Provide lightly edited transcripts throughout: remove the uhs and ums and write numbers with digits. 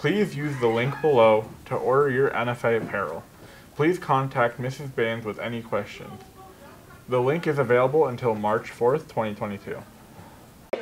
Please use the link below to order your NFA apparel. Please contact Mrs. Baines with any questions. The link is available until March 4th, 2022. Hey,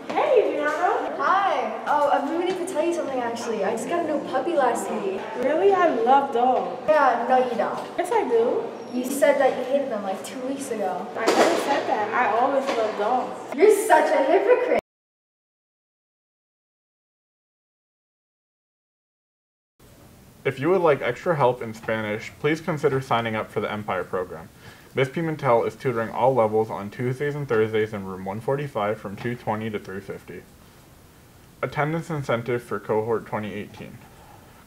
Brianna. Hi. Oh, I've been meaning to tell you something actually. I just got a new puppy last week. Really? I love dogs. Yeah, no you don't. Yes, I do. You said that you hated them like 2 weeks ago. I never said that. I always love dogs. You're such a hypocrite. If you would like extra help in Spanish, please consider signing up for the Empire program. Miss Pimentel is tutoring all levels on Tuesdays and Thursdays in room 145 from 2:20 to 3:50. Attendance incentive for Cohort 2018.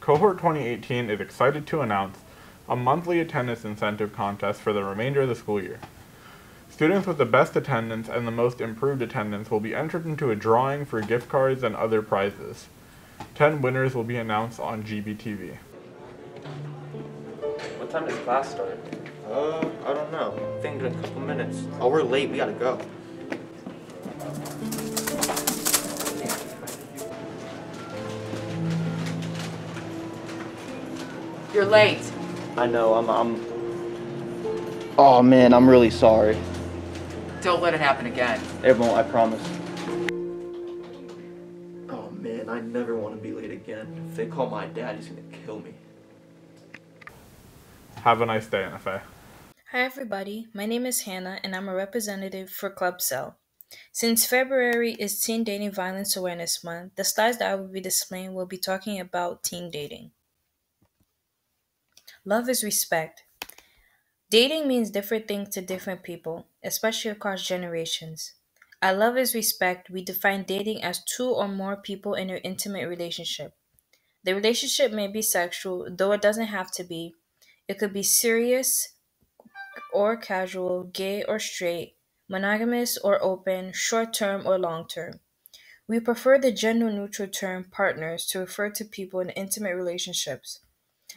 Cohort 2018 is excited to announce a monthly attendance incentive contest for the remainder of the school year. Students with the best attendance and the most improved attendance will be entered into a drawing for gift cards and other prizes. 10 winners will be announced on GBTV. What time does class start? I don't know. I think in a couple minutes. Oh, we're late. We gotta go. You're late. I know. Oh man, I'm really sorry. Don't let it happen again. It won't. I promise. Oh man, I never want to be late again. If they call my dad, he's gonna kill me. Have a nice day, NFA. Hi everybody, my name is Hannah and I'm a representative for Club Cell. Since February is Teen Dating Violence Awareness Month, the slides that I will be displaying will be talking about teen dating. Love is respect. Dating means different things to different people, especially across generations. At Love is Respect, we define dating as two or more people in an intimate relationship. The relationship may be sexual, though it doesn't have to be. It could be serious or casual, gay or straight, monogamous or open, short term or long term. We prefer the gender neutral term partners to refer to people in intimate relationships,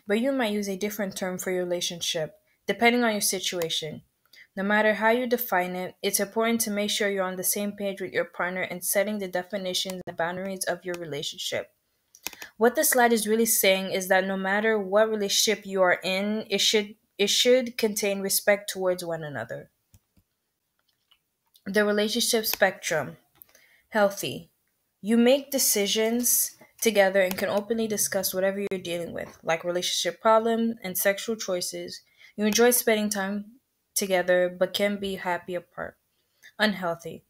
but you might use a different term for your relationship, depending on your situation. No matter how you define it, it's important to make sure you're on the same page with your partner in setting the definitions and boundaries of your relationship. What this slide is really saying is that no matter what relationship you are in, it should contain respect towards one another. The relationship spectrum. Healthy. You make decisions together and can openly discuss whatever you're dealing with, like relationship problems and sexual choices. You enjoy spending time together but can be happy apart. Unhealthy.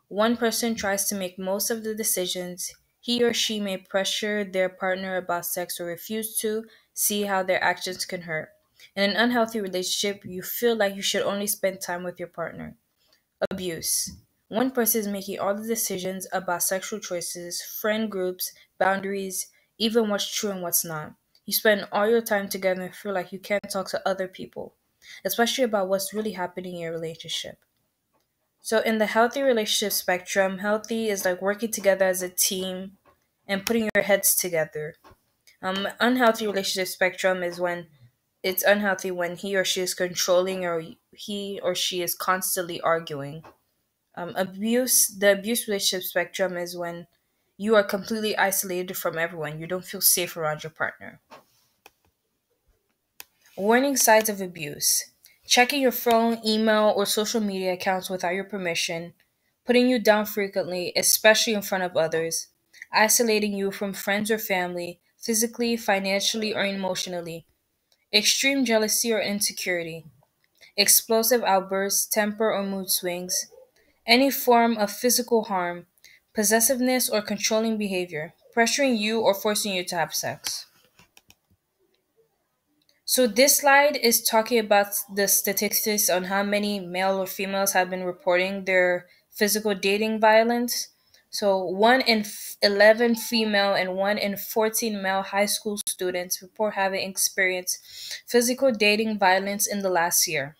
One person tries to make most of the decisions. He or she may pressure their partner about sex or refuse to see how their actions can hurt. In an unhealthy relationship, you feel like you should only spend time with your partner. Abuse. One person is making all the decisions about sexual choices, friend groups, boundaries, even what's true and what's not. You spend all your time together and feel like you can't talk to other people, especially about what's really happening in your relationship. So, in the healthy relationship spectrum, healthy is like working together as a team and putting your heads together. Unhealthy relationship spectrum is when it's unhealthy when he or she is controlling or he or she is constantly arguing. The abuse relationship spectrum is when you are completely isolated from everyone. You don't feel safe around your partner. Warning signs of abuse: checking your phone, email, or social media accounts without your permission, putting you down frequently, especially in front of others, isolating you from friends or family, physically, financially, or emotionally, extreme jealousy or insecurity, explosive outbursts, temper or mood swings, any form of physical harm, possessiveness or controlling behavior, pressuring you or forcing you to have sex. So this slide is talking about the statistics on how many male or females have been reporting their physical dating violence. So 1 in 11 female and 1 in 14 male high school students report having experienced physical dating violence in the last year.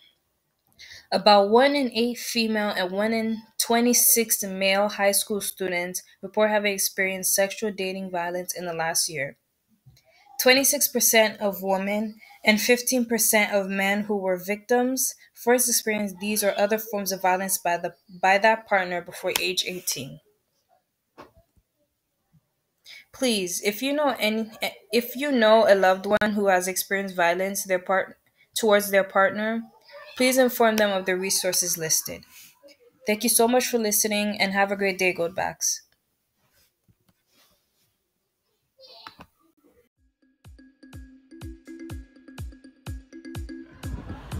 About 1 in 8 female and 1 in 26 male high school students report having experienced sexual dating violence in the last year. 26% of women and 15% of men who were victims first experienced these or other forms of violence by that partner before age 18. Please, if you know a loved one who has experienced violence towards their partner, please inform them of the resources listed. Thank you so much for listening and have a great day, Goldbacks.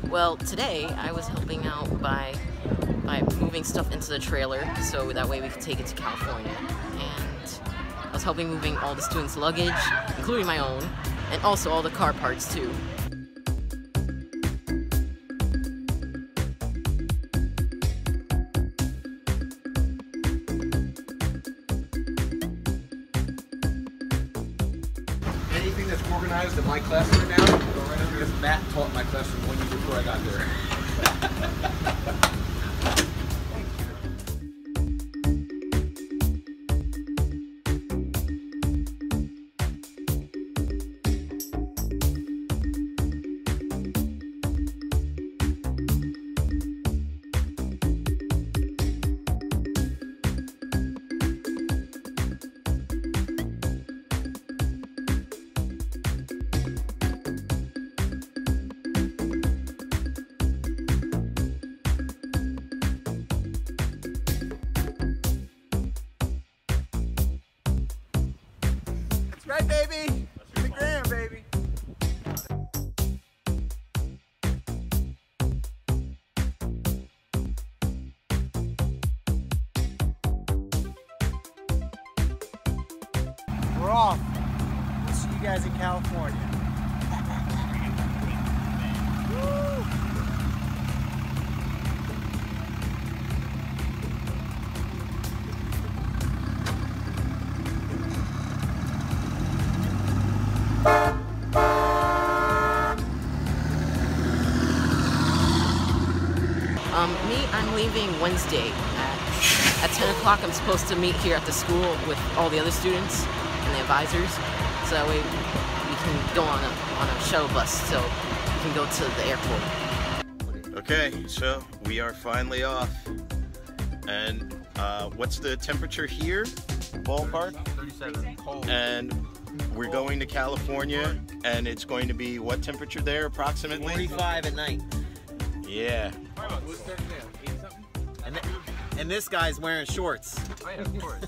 Well, today I was helping out by moving stuff into the trailer so that way we could take it to California. And I was helping moving all the students' luggage, including my own, and also all the car parts too. Anything that's organized in my classroom right now, go right under this. Matt taught my classroom 1 year before I got there. Right, baby. The gram, baby. We're off. We'll see you guys in California. Woo! I'm leaving Wednesday at 10 o'clock. I'm supposed to meet here at the school with all the other students and the advisors, so that way we can go on a shuttle bus so we can go to the airport. Okay, so we are finally off. And what's the temperature here? Ballpark? 37. Cold. And we're going to California, and it's going to be what temperature there approximately? 45 at night. Yeah. Who's starting there? 80 something? And this guy's wearing shorts. Oh yeah, of course.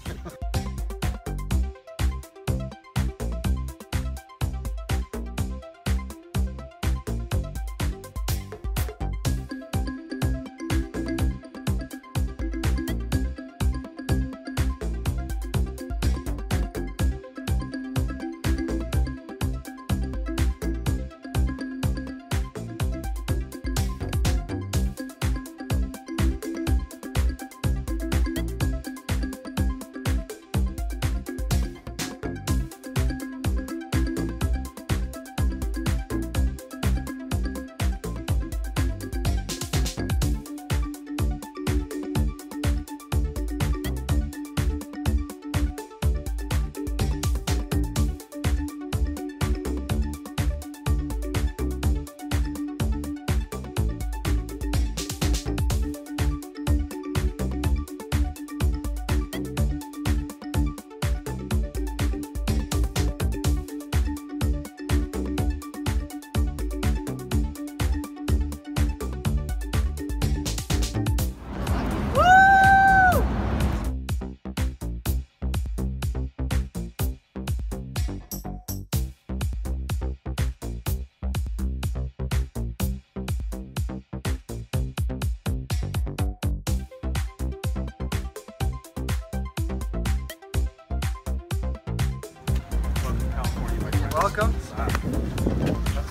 Welcome.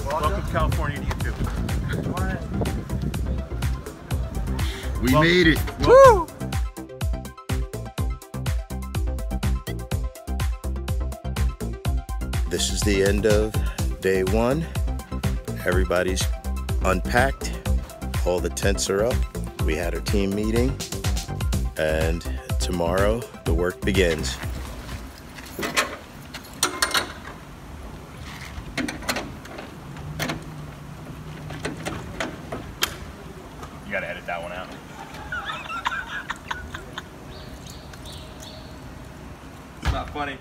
Welcome to California to YouTube. We made it. Woo! This is the end of day one. Everybody's unpacked. All the tents are up. We had our team meeting. And tomorrow, the work begins. You gotta edit that one out. It's not funny.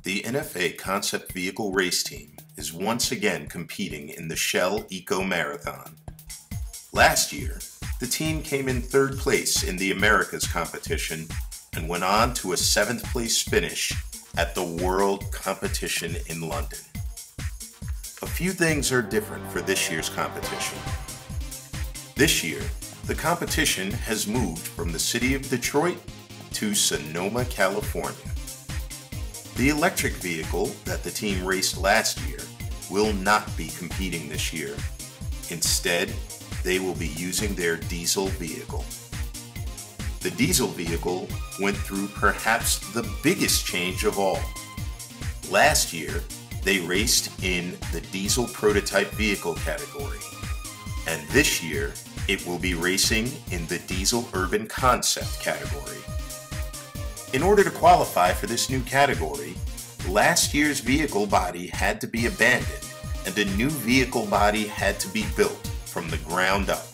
The NFA Concept Vehicle Race Team is once again competing in the Shell Eco Marathon. Last year, the team came in 3rd place in the Americas competition and went on to a 7th place finish at the World Competition in London. A few things are different for this year's competition. This year, the competition has moved from the city of Detroit to Sonoma, California. The electric vehicle that the team raced last year will not be competing this year. Instead, they will be using their diesel vehicle. The diesel vehicle went through perhaps the biggest change of all. Last year, they raced in the diesel prototype vehicle category, and this year it will be racing in the diesel urban concept category. In order to qualify for this new category, last year's vehicle body had to be abandoned and a new vehicle body had to be built from the ground up.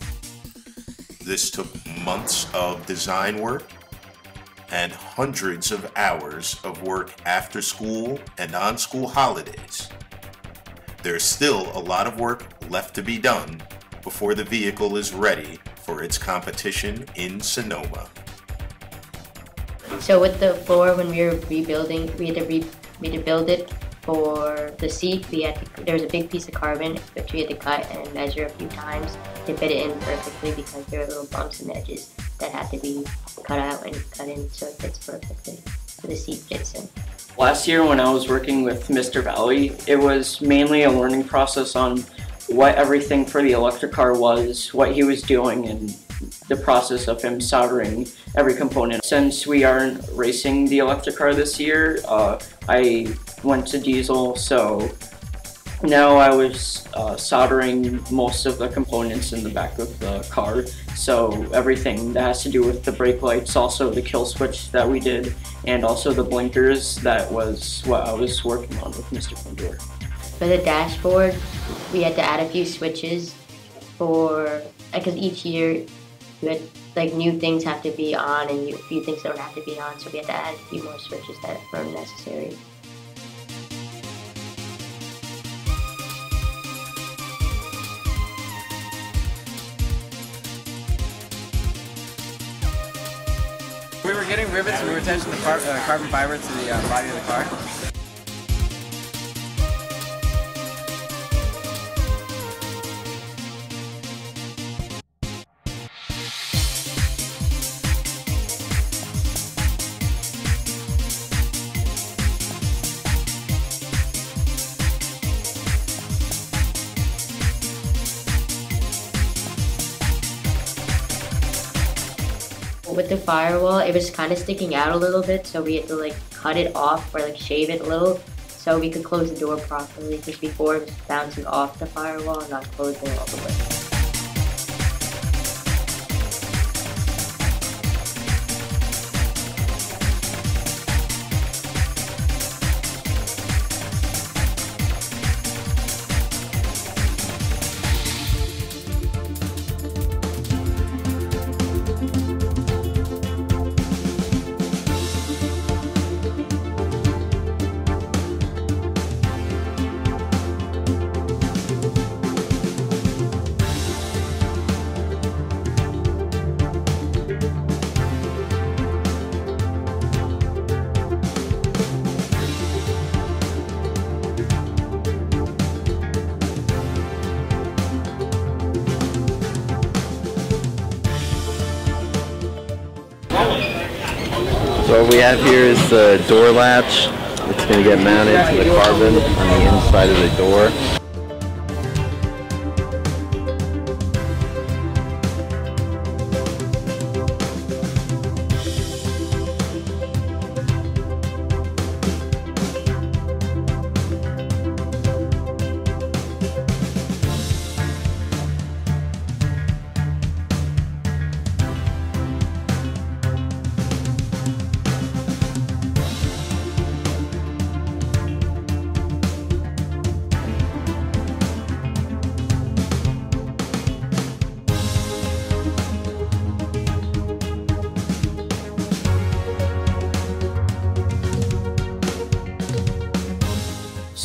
This took months of design work and hundreds of hours of work after school and on school holidays. There's still a lot of work left to be done before the vehicle is ready for its competition in Sonoma. So with the floor, when we were rebuilding, we had to build it for the seat. There was a big piece of carbon which we had to cut and measure a few times to fit it in perfectly because there were little bumps and edges that had to be cut out and cut in so it fits perfectly, so the seat fits in. Last year when I was working with Mr. Valley, it was mainly a learning process on what everything for the electric car was, what he was doing, and the process of him soldering every component. Since we aren't racing the electric car this year, I went to diesel, so now I was soldering most of the components in the back of the car. So everything that has to do with the brake lights, also the kill switch that we did, and also the blinkers, that was what I was working on with Mr. Condor. For the dashboard, we had to add a few switches because each year you had, new things have to be on and a few things don't have to be on, so we had to add a few more switches that weren't necessary. We were getting rivets and we were attaching the carbon fiber to the body of the car. With the firewall, it was kind of sticking out a little bit, so we had to cut it off or shave it a little so we could close the door properly, because before it was bouncing off the firewall and not closing all the way. So what we have here is the door latch. It's going to get mounted to the carbon on the inside of the door.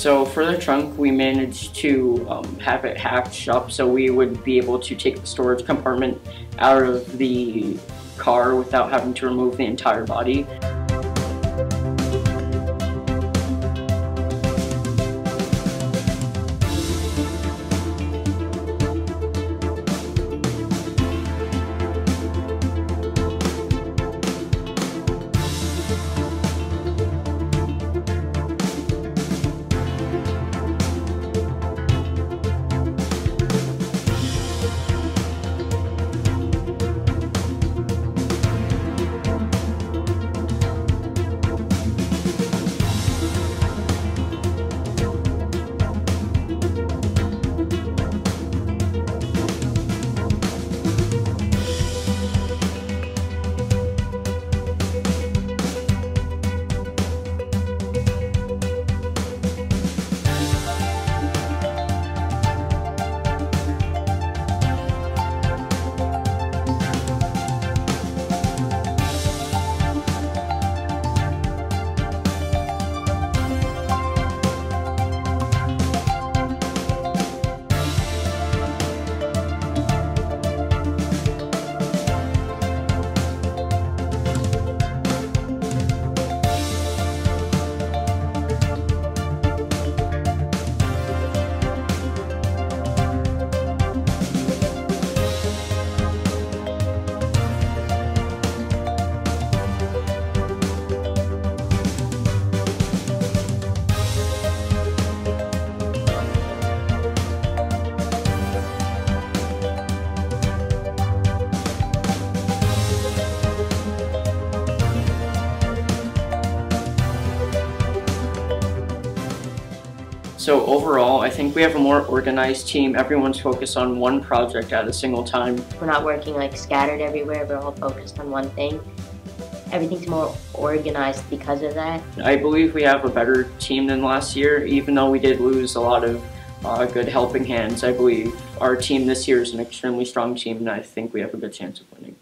So for the trunk, we managed to have it hatched up so we would be able to take the storage compartment out of the car without having to remove the entire body. So overall, I think we have a more organized team. Everyone's focused on one project at a single time. We're not working like scattered everywhere, we're all focused on one thing. Everything's more organized because of that. I believe we have a better team than last year, even though we did lose a lot of good helping hands. I believe our team this year is an extremely strong team, and I think we have a good chance of winning.